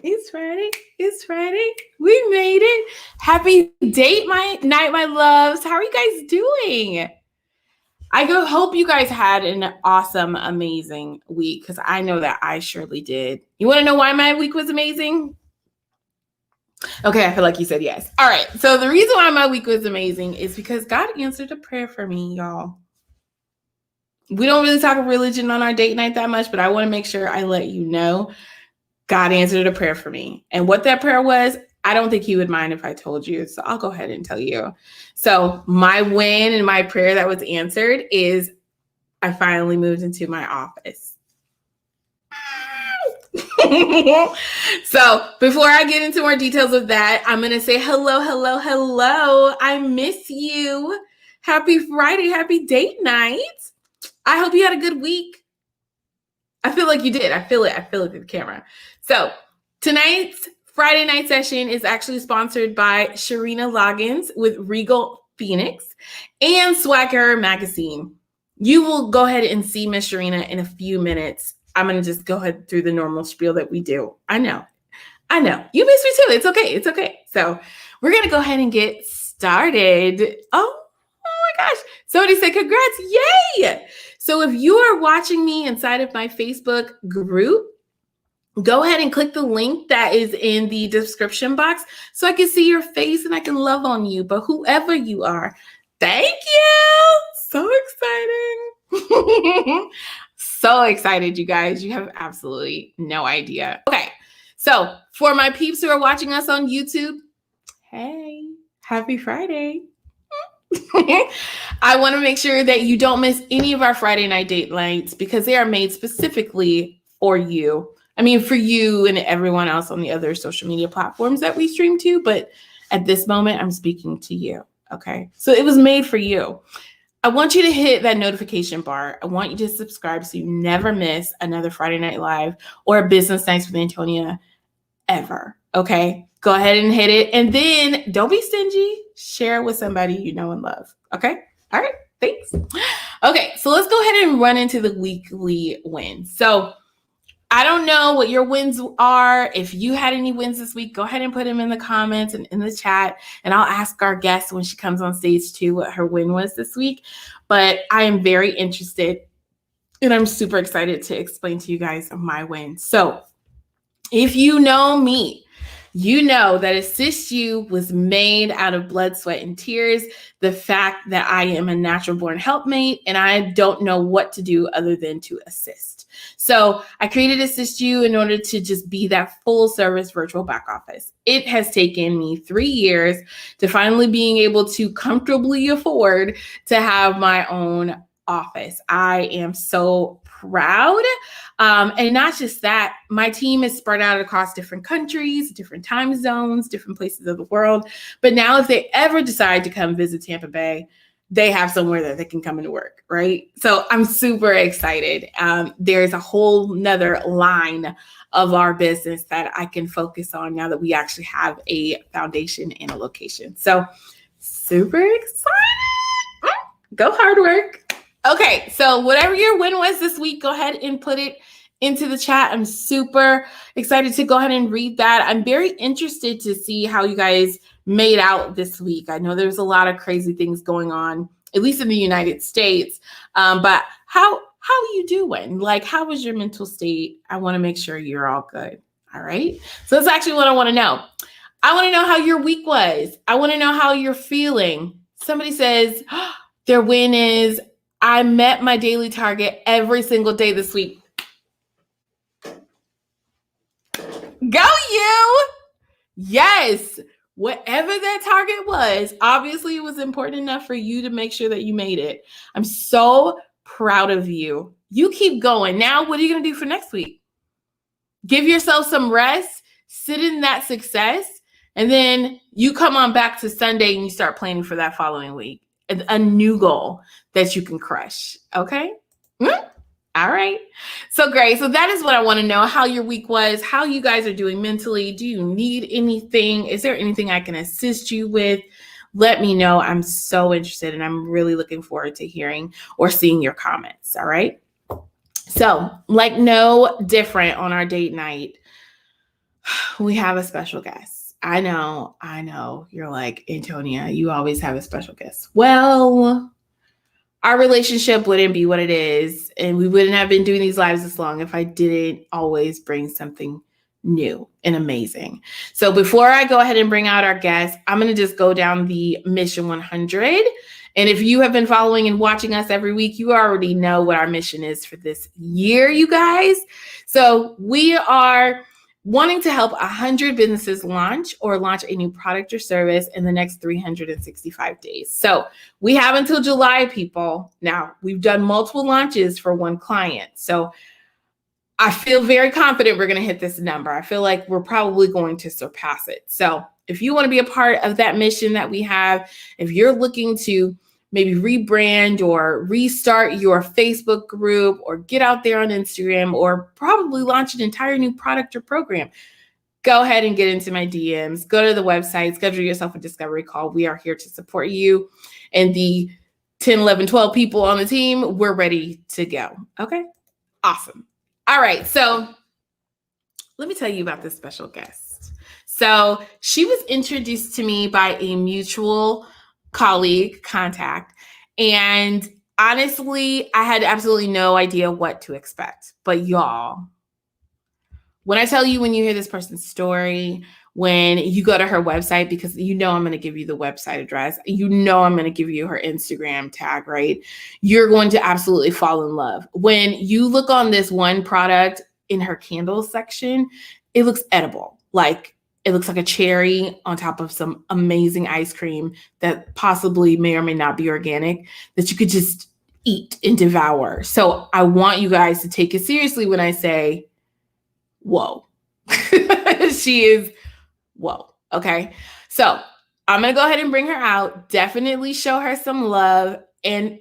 It's Friday. It's Friday. We made it. Happy date night, my loves. How are you guys doing? I hope you guys had an awesome, amazing week because I know that I surely did. You want to know why my week was amazing? Okay, I feel like you said yes. All right. So the reason why my week was amazing is because God answered a prayer for me, y'all. We don't really talk religion on our date night that much, but I want to make sure I let you know God answered a prayer for me. And what that prayer was, I don't think he would mind if I told you. So I'll go ahead and tell you. So my win and my prayer that was answered is I finally moved into my office. So before I get into more details of that, I'm going to say hello. I miss you. Happy Friday. Happy date night. I hope you had a good week. I feel like you did. I feel it with the camera. So tonight's Friday night session is actually sponsored by Sharina Loggins with Regal Phoenix and Swagger Magazine. You will go ahead and see Miss Sharina in a few minutes. I'm going to just go ahead through the normal spiel that we do. I know. You miss me too. It's okay. So we're going to go ahead and get started. Oh my gosh. Somebody said congrats. Yay. So if you are watching me inside of my Facebook group, go ahead and click the link that is in the description box so I can see your face and I can love on you. But whoever you are, thank you. So exciting. So excited, you guys. You have absolutely no idea. Okay. So for my peeps who are watching us on YouTube, hey, happy Friday. I want to make sure that you don't miss any of our Friday night date nights because they are made specifically for you. I mean, for you and everyone else on the other social media platforms that we stream to. But at this moment, I'm speaking to you. Okay. So it was made for you. I want you to hit that notification bar. I want you to subscribe so you never miss another Friday Night Live or a Business Nights with Antonia ever. Okay. Go ahead and hit it. And then don't be stingy. Share it with somebody you know and love. Okay. All right. Thanks. Okay. So let's go ahead and run into the weekly wins. So I don't know what your wins are. If you had any wins this week, go ahead and put them in the comments and in the chat. And I'll ask our guest when she comes on stage too what her win was this week. But I am very interested and I'm super excited to explain to you guys my win. So if you know me, you know that Assist-U was made out of blood, sweat, and tears. The fact that I am a natural born helpmate and I don't know what to do other than to assist. So I created Assist-U in order to just be that full service virtual back office. It has taken me 3 years to finally being able to comfortably afford to have my own office. I am so proud. And not just that, my team is spread out across different countries, different time zones, different places of the world. But now if they ever decide to come visit Tampa Bay, they have somewhere that they can come into work, right? So I'm super excited. There's a whole nother line of our business that I can focus on now that we actually have a foundation and a location. So super excited. Go hard work. Okay, so whatever your win was this week, go ahead and put it into the chat. I'm super excited to go ahead and read that. I'm very interested to see how you guys made out this week. I know there's a lot of crazy things going on, at least in the United States. But how are you doing? Like, how was your mental state? I want to make sure you're all good. All right. So that's actually what I want to know. I want to know how your week was. I want to know how you're feeling. Somebody says their win is I met my daily target every single day this week. Go you! Yes. Whatever that target was, obviously it was important enough for you to make sure that you made it. I'm so proud of you. You keep going. Now, what are you going to do for next week? Give yourself some rest, sit in that success, and then you come on back to Sunday and you start planning for that following week. A new goal that you can crush. Okay. All right. So great. So that is what I want to know, how your week was, how you guys are doing mentally. Do you need anything? Is there anything I can assist you with? Let me know. I'm so interested and I'm really looking forward to hearing or seeing your comments. All right. So like no different on our date night. We have a special guest. I know. You're like, Antonia, you always have a special guest. Well, our relationship wouldn't be what it is, and we wouldn't have been doing these lives this long if I didn't always bring something new and amazing. So before I go ahead and bring out our guest, I'm going to just go down the Mission 100. And if you have been following and watching us every week, you already know what our mission is for this year, you guys. So we are wanting to help 100 businesses launch a new product or service in the next 365 days. So we have until July, people. Now, we've done multiple launches for one client. So I feel very confident we're going to hit this number. I feel like we're probably going to surpass it. So if you want to be a part of that mission that we have, if you're looking to maybe rebrand or restart your Facebook group or get out there on Instagram or probably launch an entire new product or program, go ahead and get into my DMs. Go to the website, schedule yourself a discovery call. We are here to support you. And the 10, 11, 12 people on the team, we're ready to go. Okay? Awesome. All right. So let me tell you about this special guest. So she was introduced to me by a mutual contact. And honestly, I had absolutely no idea what to expect. But y'all, when I tell you, when you hear this person's story, when you go to her website, because I'm going to give you the website address, I'm going to give you her Instagram tag, right? You're going to absolutely fall in love. When you look on this one product in her candles section, it looks edible. Like, it looks like a cherry on top of some amazing ice cream that possibly may or may not be organic that you could just eat and devour. So I want you guys to take it seriously when I say, whoa. She is whoa. Okay. So I'm going to go ahead and bring her out. Definitely show her some love. And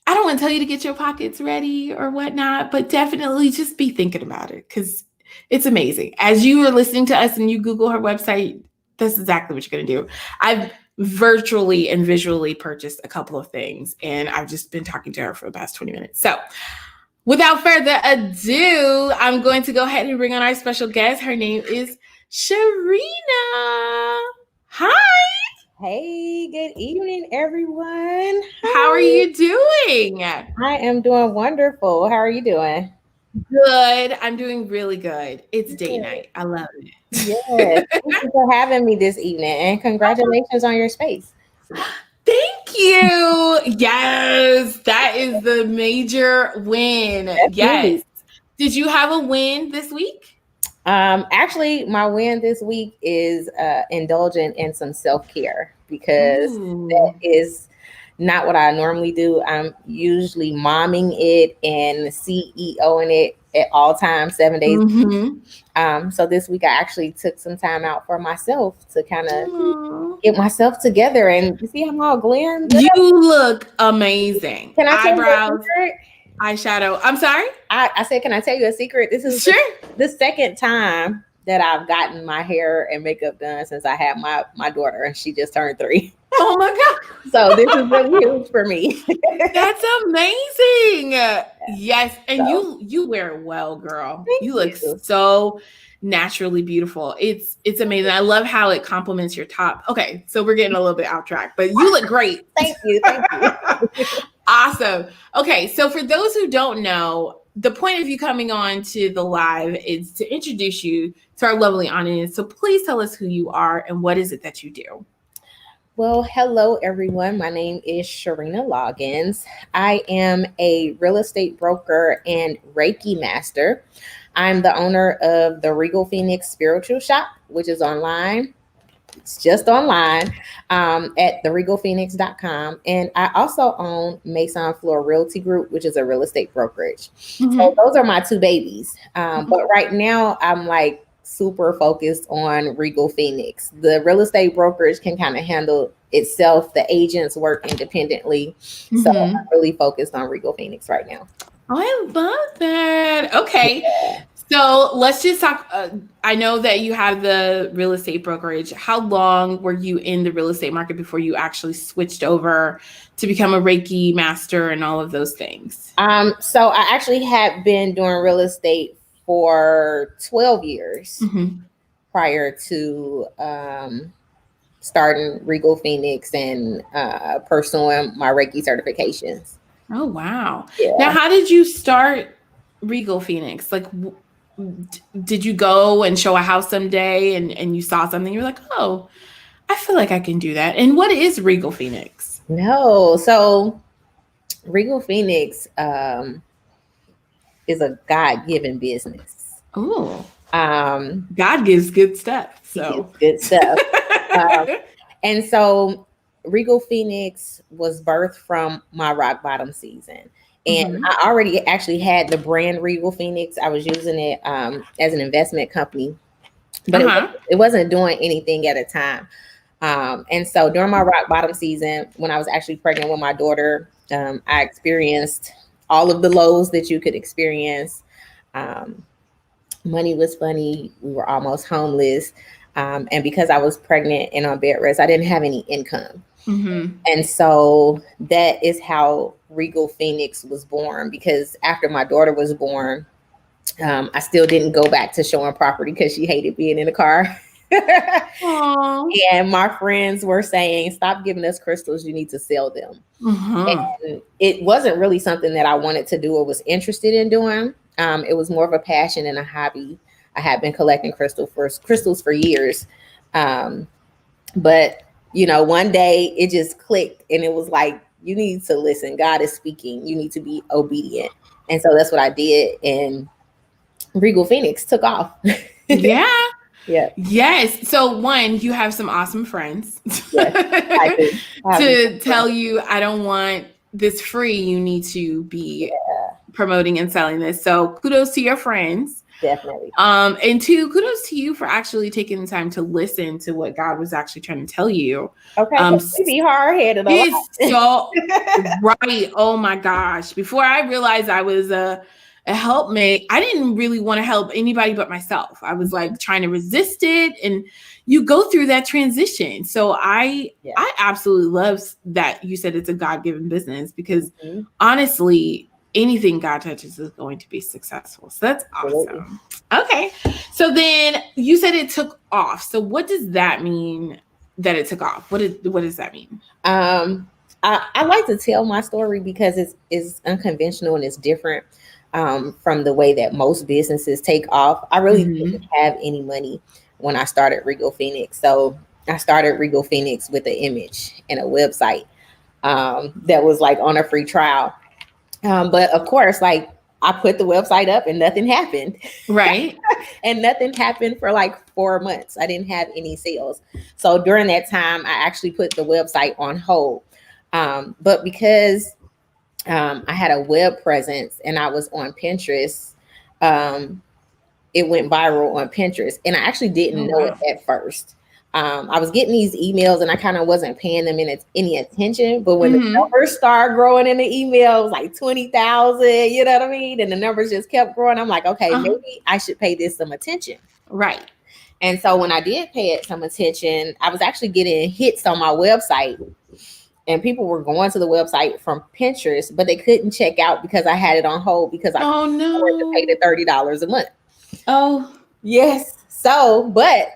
I don't want to tell you to get your pockets ready or whatnot, but definitely just be thinking about it because it's amazing. As you are listening to us and you Google her website, that's exactly what you're going to do. I've virtually and visually purchased a couple of things, and I've just been talking to her for the past 20 minutes. So without further ado, I'm going to go ahead and bring on our special guest. Her name is Sharina. Hi. Hey, good evening, everyone. How are you doing? I am doing wonderful. How are you doing? Good. I'm doing really good. It's date night. I love it. Yes. Thank you for having me this evening, and congratulations on your space. Thank you. Yes, that is the major win. Yes. Did you have a win this week? Actually, my win this week is indulging in some self-care because that is not what I normally do. I'm usually momming it and CEOing it at all times, 7 days. So this week I actually took some time out for myself to kind of get myself together, and you see I'm all glam. You look amazing. Can I tell eyebrows, you a secret? Eyeshadow. I'm sorry? I said, can I tell you a secret? This is the second time that I've gotten my hair and makeup done since I had my daughter, and she just turned 3. Oh my God. So this is really huge for me. That's amazing. Yes. And you wear it well, girl. You look so naturally beautiful. It's amazing. I love how it complements your top. Okay. So we're getting a little bit off track, but you look great. Thank you. Awesome. Okay. So for those who don't know, the point of you coming on to the live is to introduce you to our lovely audience. So please tell us who you are and what is it that you do? Well, hello, everyone. My name is Sharina Loggins. I am a real estate broker and Reiki master. I'm the owner of the Regal Phoenix Spiritual Shop, which is online. It's just online at theregalphoenix.com. And I also own Mason Floor Realty Group, which is a real estate brokerage. So those are my two babies. But right now I'm like super focused on Regal Phoenix. The real estate brokerage can kind of handle itself. The agents work independently. So I'm really focused on Regal Phoenix right now. Oh, I love that. Okay. Yeah. So let's just talk. I know that you have the real estate brokerage. How long were you in the real estate market before you actually switched over to become a Reiki master and all of those things? So I actually had been doing real estate for 12 years Mhm. prior to starting Regal Phoenix and pursuing my Reiki certifications. Oh, wow. Now, Yeah. how did you start Regal Phoenix? Like, did you go and show a house someday and you saw something? You're like, oh, I feel like I can do that. And what is Regal Phoenix? No. So Regal Phoenix is a God-given business. Oh, Um, God gives good stuff. he gives So, good stuff. Um, and so Regal Phoenix was birthed from my rock bottom season. And Mhm. I already actually had the brand Regal Phoenix. I was using it as an investment company, but Uh-huh. it wasn't doing anything at a time. And so during my rock bottom season, when I was actually pregnant with my daughter, I experienced all of the lows that you could experience. Um, Money was funny. We were almost homeless. And because I was pregnant and on bed rest, I didn't have any income. Mhm. And so that is how Regal Phoenix was born. Because after my daughter was born, I still didn't go back to showing property because she hated being in the car. Aw. And my friends were saying, stop giving us crystals, you need to sell them. Mhm. And it wasn't really something that I wanted to do or was interested in doing. It was more of a passion and a hobby. I had been collecting crystals for years. Um, but one day it just clicked and it was like, you need to listen. God is speaking. You need to be obedient. And so that's what I did. And Regal Phoenix took off. Yeah. Yeah. Yes. So one, you have some awesome friends Yes, I do. I have to tell you, I don't want this free. You need to be promoting and selling this. So kudos to your friends. definitely. And two, kudos to you for actually taking the time to listen to what God was actually trying to tell you. Okay, we be hard headed a lot. It's so right. Oh my gosh. Before I realized I was a helpmate, I didn't really want to help anybody but myself. I was like trying to resist it. And you go through that transition. So I absolutely love that you said it's a God-given business because honestly, anything God touches is going to be successful. So that's awesome. Okay. So then you said it took off. So what does that mean that it took off? What does that mean? I like to tell my story because it's unconventional and it's different from the way that most businesses take off. I really didn't have any money when I started Regal Phoenix. So I started Regal Phoenix with an image and a website that was like on a free trial. But of course, like I put the website up and nothing happened. Right. And nothing happened for like 4 months. I didn't have any sales. So during that time, I actually put the website on hold. But because I had a web presence and I was on Pinterest, it went viral on Pinterest. And I actually didn't know it at first. I was getting these emails and I kind of wasn't paying them any attention. But when the numbers started growing in the email, it was like 20,000, you know what I mean? And the numbers just kept growing. I'm like, okay, maybe I should pay this some attention. Right. And so when I did pay it some attention, I was actually getting hits on my website. And people were going to the website from Pinterest, but they couldn't check out because I had it on hold because I couldn't afford to pay the $30 a month. Oh. Yes. So, but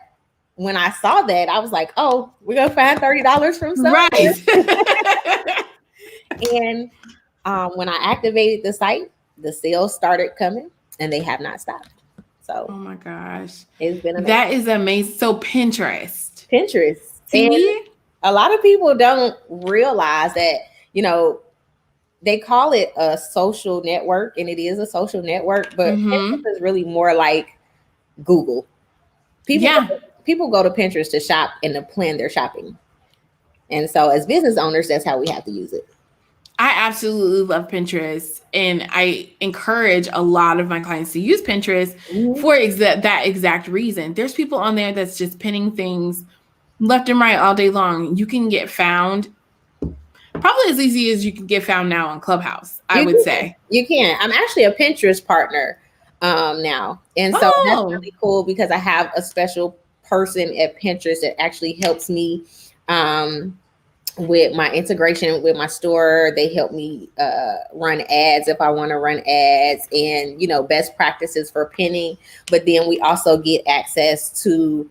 when I saw that, I was like, oh, we're going to find $30 from somewhere. Right. And when I activated the site, the sales started coming and they have not stopped. So, oh my gosh. It's been amazing. That is amazing. So Pinterest. And a lot of people don't realize that, they call it a social network and it is a social network, but Pinterest is really more like Google. People go to Pinterest to shop and to plan their shopping. And so as business owners, that's how we have to use it. I absolutely love Pinterest. And I encourage a lot of my clients to use Pinterest for that exact reason. There's people on there that's just pinning things left and right all day long. You can get found probably as easy as you can get found now on Clubhouse, I would say. You can. I'm actually a Pinterest partner now. And so that's really cool because I have a special person at Pinterest that actually helps me with my integration with my store. They help me run ads if I want to run ads, and best practices for pinning. But then we also get access to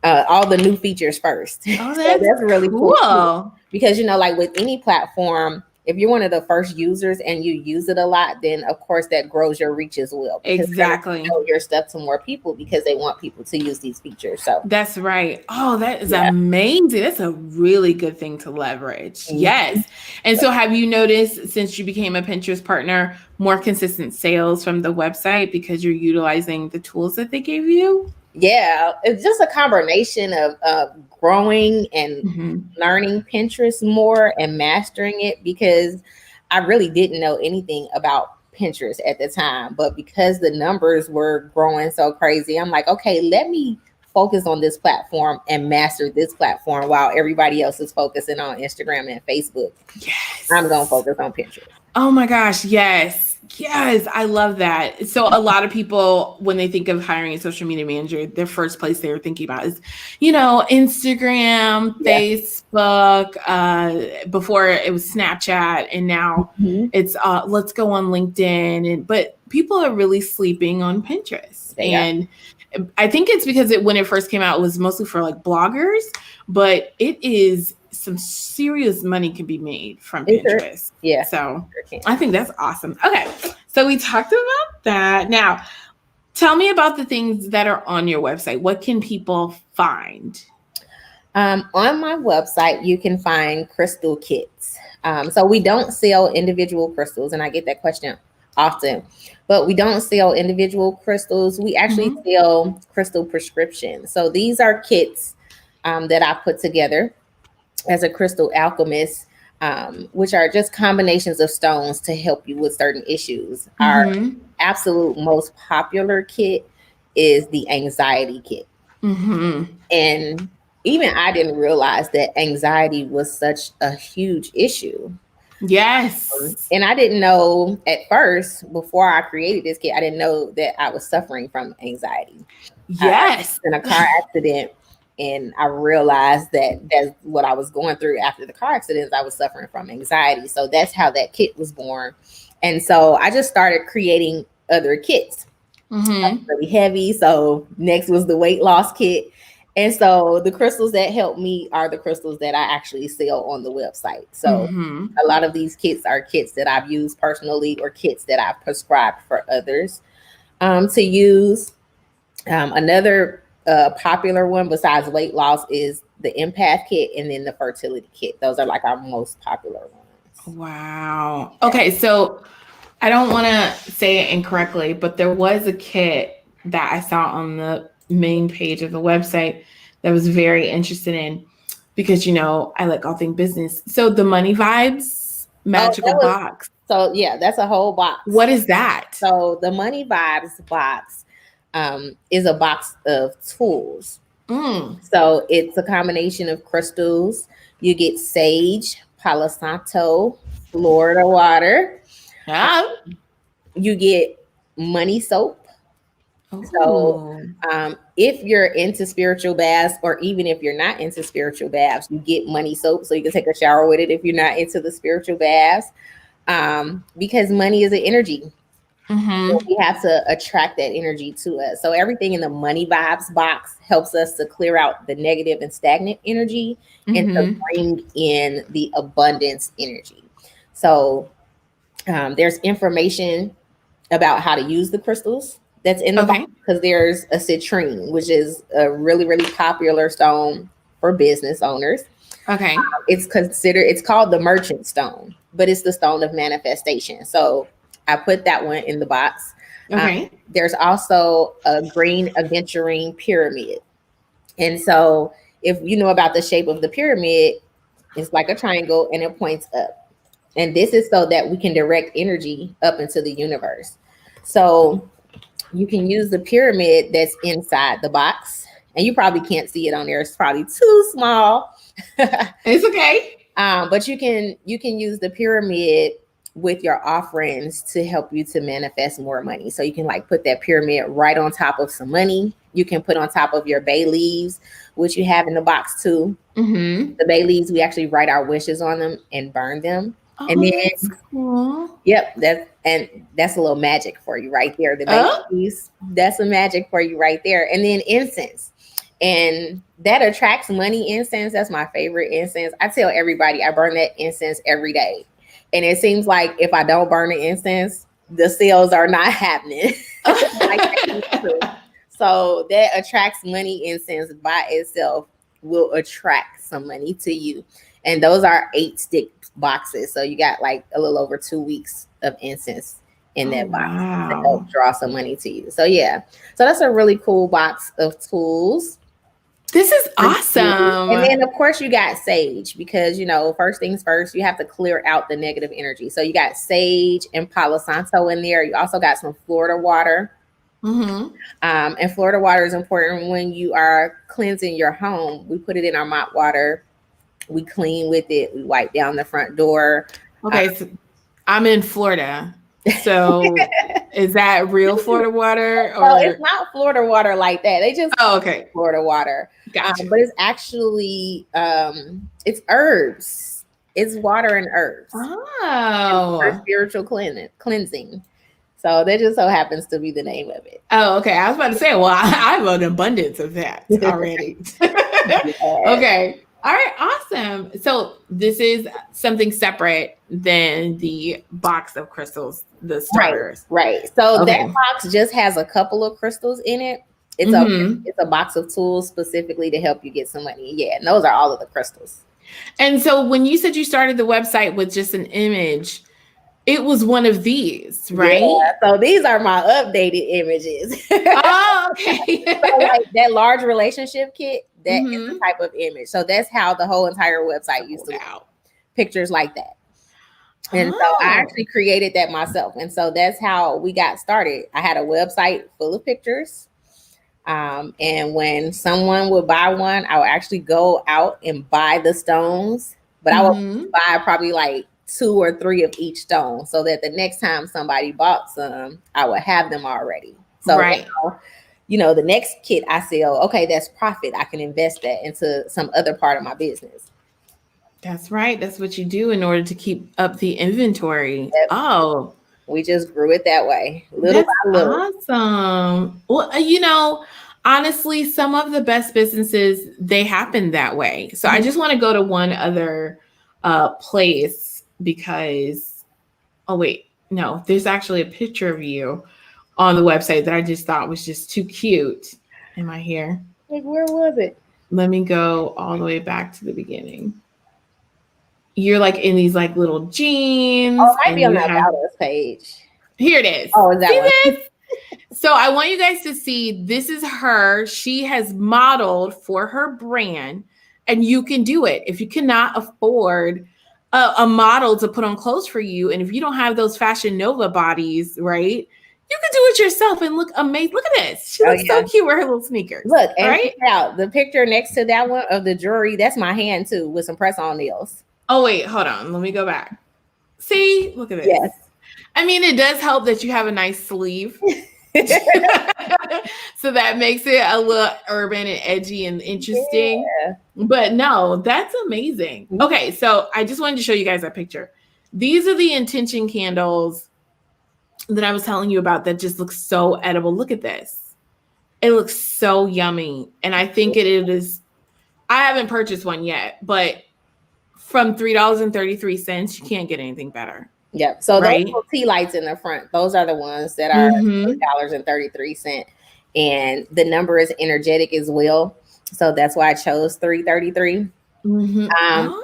all the new features first. Oh, So that's that's really cool too. cool. Because like with any platform, if you're one of the first users and you use it a lot, then of course that grows your reach as well. Because Exactly. show your stuff to more people because they want people to use these features. So That's right. Oh, that is yeah. amazing. That's a really good thing to leverage. Mhm. Yes. And so have you noticed since you became a Pinterest partner, more consistent sales from the website because you're utilizing the tools that they gave you? Yeah, it's just a combination of growing and Mm-hmm. learning Pinterest more and mastering it, because I really didn't know anything about Pinterest at the time. But because the numbers were growing so crazy, I'm like, okay, let me focus on this platform and master this platform while everybody else is focusing on Instagram and Facebook. Yes. I'm going to focus on Pinterest. Oh my gosh, yes. Yes, I love that. So a lot of people, when they think of hiring a social media manager, their first place they're thinking about is, Instagram, Yeah. Facebook, before it was Snapchat, and now it's let's go on LinkedIn. But people are really sleeping on Pinterest. And I think it's because when it first came out, it was mostly for like bloggers, but it is some serious money can be made from Pinterest. Yeah. So I think that's awesome. Okay. So we talked about that. Now, tell me about the things that are on your website. What can people find? On my website, you can find crystal kits. So we don't sell individual crystals, and I get that question often, but we don't sell individual crystals. We actually sell crystal prescriptions. So these are kits that I put together as a crystal alchemist, which are just combinations of stones to help you with certain issues. Our absolute most popular kit is the anxiety kit. And even I didn't realize that anxiety was such a huge issue. Yes. And I didn't know at first, before I created this kit, I didn't know that I was suffering from anxiety. Yes. In a car accident, and I realized that that's what I was going through after the car accident. I was suffering from anxiety. So that's how that kit was born. And so I just started creating other kits. Really heavy. So next was the weight loss kit. And so the crystals that help me are the crystals that I actually sell on the website. So a lot of these kits are kits that I've used personally or kits that I've prescribed for others to use. Another popular one besides weight loss is the empath kit and then the fertility kit. Those are like our most popular ones. Wow. Okay, so I don't want to say it incorrectly, but there was a kit that I saw on the main page of the website that I was very interested in because, I like all things business. So the Money Vibes magical box. So yeah, that's a whole box. What is that? So the Money Vibes box is a box of tools. So it's a combination of crystals. You get sage, Palo Santo, Florida water. You get money soap. So if you're into spiritual baths, or even if you're not into spiritual baths, you get money soap so you can take a shower with it if you're not into the spiritual baths, because money is an energy. So we have to attract that energy to us. So everything in the Money Vibes box helps us to clear out the negative and stagnant energy and to bring in the abundance energy. So there's information about how to use the crystals that's in the box, because there's a citrine, which is a really, really popular stone for business owners. It's called the merchant stone, but it's the stone of manifestation. So I put that one in the box. There's also a green aventurine pyramid. And so if you know about the shape of the pyramid, it's like a triangle and it points up. And this is so that we can direct energy up into the universe. So you can use the pyramid that's inside the box. And you probably can't see it on there. It's probably too small. It's okay. But you can use the pyramid with your offerings to help you to manifest more money. So you can like put that pyramid right on top of some money. you can put on top of your bay leaves, which you have in the box too. Mm-hmm. The bay leaves, we actually write our wishes on them and burn them. Oh, And then, that's cool. yep, that's a little magic for you right there. The bay leaves, that's a magic for you right there. And then incense. And that attracts money incense. That's my favorite incense. I tell everybody I burn that incense every day. And it seems like if I don't burn the incense, the sales are not happening. So that attracts money incense by itself will attract some money to you. And those are 8 stick boxes. So you got like a little over 2 weeks of incense in that box to help draw some money to you. So yeah. So that's a really cool box of tools. This is awesome. And then of course you got sage, because first things first, you have to clear out the negative energy. So you got sage and Palo Santo in there. You also got some Florida water. Mm-hmm. And Florida water is important when you are cleansing your home. We put it in our mop water. We clean with it. We wipe down the front door. Okay, so I'm in Florida. So is that real Florida water? Or? Well, it's not Florida water like that. They just okay. Florida water. Gotcha. But it's actually it's herbs. It's water and herbs. Oh. For spiritual cleansing. So that just so happens to be the name of it. Oh, okay. I was about to say, well, I have an abundance of that already. Okay. All right. Awesome. So this is something separate than the box of crystals, the starters. Right. So that box just has a couple of crystals in it. It's a box of tools specifically to help you get some money. Yeah. And those are all of the crystals. And so when you said you started the website with just an image, it was one of these, right? Yeah, so these are my updated images. Oh, okay. So like that large relationship kit, that is the type of image. So that's how the whole entire website used to look. Pictures like that. And so I actually created that myself. And so that's how we got started. I had a website full of pictures. And when someone would buy one, I would actually go out and buy the stones. But I would buy probably like 2 or 3 of each stone, so that the next time somebody bought some, I would have them already. So now, the next kit I sell, okay, that's profit. I can invest that into some other part of my business. That's right. That's what you do in order to keep up the inventory. Yep. Oh, we just grew it that way, little by little. Awesome. Well, honestly, some of the best businesses, they happen that way. So I just want to go to one other place, because there's actually a picture of you on the website that I just thought was just too cute. Am I here? Like, where was it? Let me go all the way back to the beginning. You're like in these like little jeans. Oh, it might be on that About Us page. Here it is. Oh, is that see one? So I want you guys to see, this is her. She has modeled for her brand, and you can do it. If you cannot afford a model to put on clothes for you, and if you don't have those Fashion Nova bodies, right, you can do it yourself and look amazing. Look at this. She looks so cute with her little sneakers. Look, and check out the picture next to that one of the jewelry. That's my hand too, with some press-on nails. Oh, wait, hold on. Let me go back. See, look at this. Yes. I mean, it does help that you have a nice sleeve. So that makes it a little urban and edgy and interesting. Yeah. But no, that's amazing. Okay, so I just wanted to show you guys that picture. These are the intention candles that I was telling you about that just look so edible. Look at this. It looks so yummy. And I think it is, I haven't purchased one yet, but from $3.33, you can't get anything better. Yep. So those little tea lights in the front, those are the ones that are $3.33. And the number is energetic as well. So that's why I chose 333.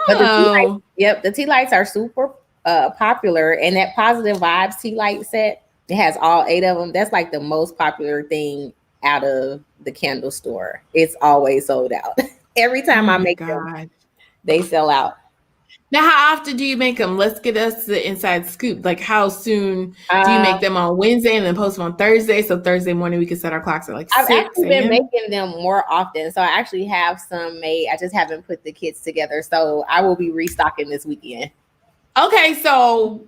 But the tea lights are super popular. And that Positive Vibes tea light set, it has all 8 of them. That's like the most popular thing out of the candle store. It's always sold out. Every time I make them, they sell out. Now, how often do you make them? Let's get us the inside scoop. Like, how soon do you make them on Wednesday and then post them on Thursday? So Thursday morning we can set our clocks at like 6 I've actually been making them more often. So I actually have some made. I just haven't put the kits together. So I will be restocking this weekend. Okay, so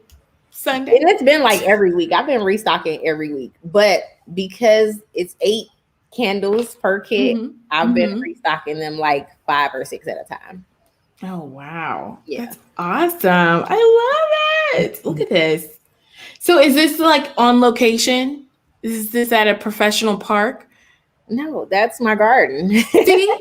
Sunday. And it's been like every week. I've been restocking every week. But because it's 8 candles per kit. Mhm. I've been Mhm. restocking them like 5 or 6 at a time. Oh, wow. Yeah. That's awesome. I love it. Look at this. So is this like on location? Is this at a professional park? No, that's my garden. See?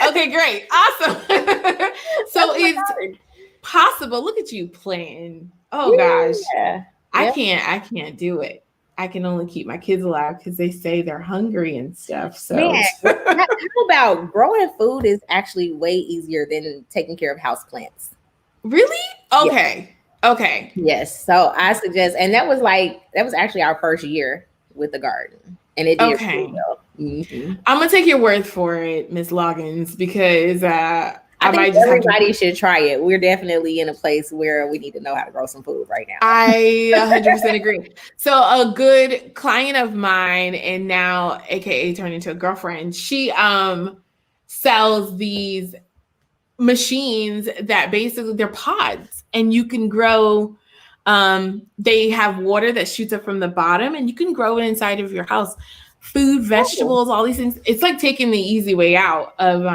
Okay, great. Awesome. So That's my it's garden. possible. Look at you playing. Oh gosh. Yeah. I Yeah. can't do it. I can only keep my kids alive because they say they're hungry and stuff. So Man, how about growing food is actually way easier than taking care of house plants. really? Yeah. Okay. Okay. Yes. So I suggest, and that was actually our first year with the garden, and it did Okay. really well. Mhm. I'm gonna take your word for it, Miss Loggins, because I might think just have to. everybody should try it. We're definitely in a place where we need to know how to grow some food right now. I 100% agree. So a good client of mine, and now AKA turned into a girlfriend, she sells these machines that basically they're pods, and you can grow. They have water that shoots up from the bottom, and you can grow it inside of your house. Food, vegetables, all these things. It's like taking the easy way out of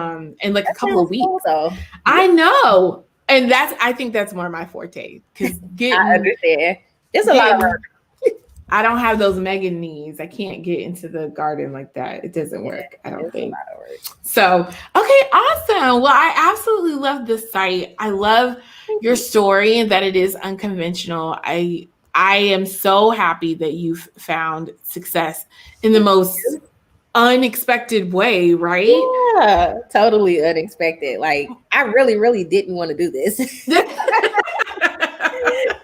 in like a That couple of sounds weeks. cool, though. I know. And I think that's more my forte because I understand. It's a lot of work. I don't have those mega knees. I can't get into the garden like that. It doesn't work, I don't think. A lot of work. So, okay, awesome. Well, I absolutely love this site. I love your story and that it is unconventional. I am so happy that you've found success in the most unexpected way, right? Yeah, totally unexpected. Like I really, really didn't want to do this.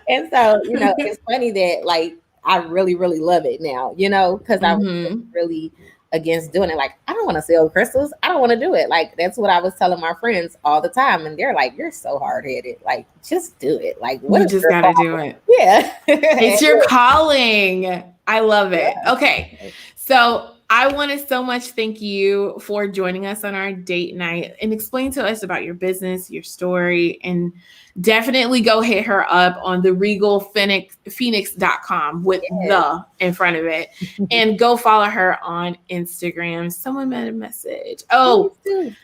And so, it's funny that like I really, really love it now, because I was really against doing it. Like, I don't want to sell crystals. I don't want to do it. Like, that's what I was telling my friends all the time. And they're like, you're so hard headed. Like, just do it. Like, what you just got to do it. Yeah. It's your calling. I love it. Okay. So I want to so much thank you for joining us on our date night and explain to us about your business, your story, and definitely go hit her up on the regalphoenix.com with the in front of it and go follow her on Instagram. Someone made a message. Oh,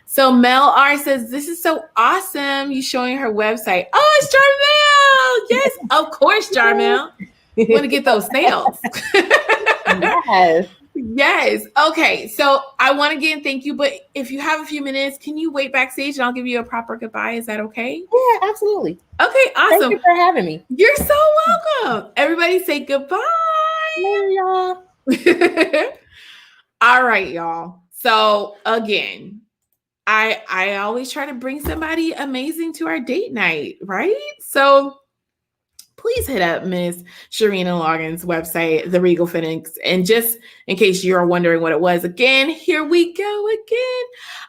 so Mel R says, this is so awesome. You showing her website. Oh, it's Jarmel. Yes, of course, Jarmel. Want to get those sales. Yes. Yes. Okay. So I want to again thank you, but if you have a few minutes, can you wait backstage and I'll give you a proper goodbye? Is that okay? Yeah, absolutely. Okay. Awesome. Thank you for having me. You're so welcome. Everybody say goodbye. Later, y'all. All right, y'all. So again, I always try to bring somebody amazing to our date night, right? So please hit up Miss Sharina Loggins' website, The Regal Phoenix. And just in case you're wondering what it was, again, here we go again.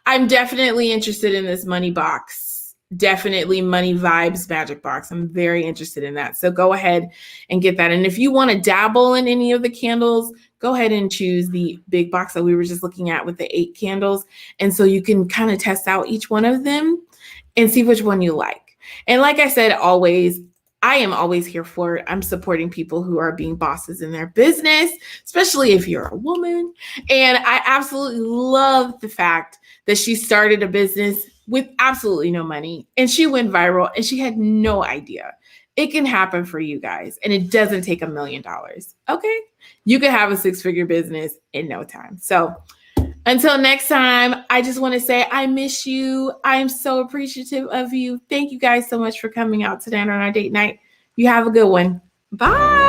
I'm definitely interested in this money box. Definitely money vibes magic box. I'm very interested in that. So go ahead and get that. And if you want to dabble in any of the candles, go ahead and choose the big box that we were just looking at with the 8 candles. And so you can kind of test out each one of them and see which one you like. And like I said, I am always here for it. I'm supporting people who are being bosses in their business, especially if you're a woman. And I absolutely love the fact that she started a business with absolutely no money and she went viral and she had no idea. It can happen for you guys and it doesn't take $1 million. Okay. You can have a 6-figure business in no time. So until next time, I just want to say I miss you. I am so appreciative of you. Thank you guys so much for coming out today on our date night. You have a good one. Bye.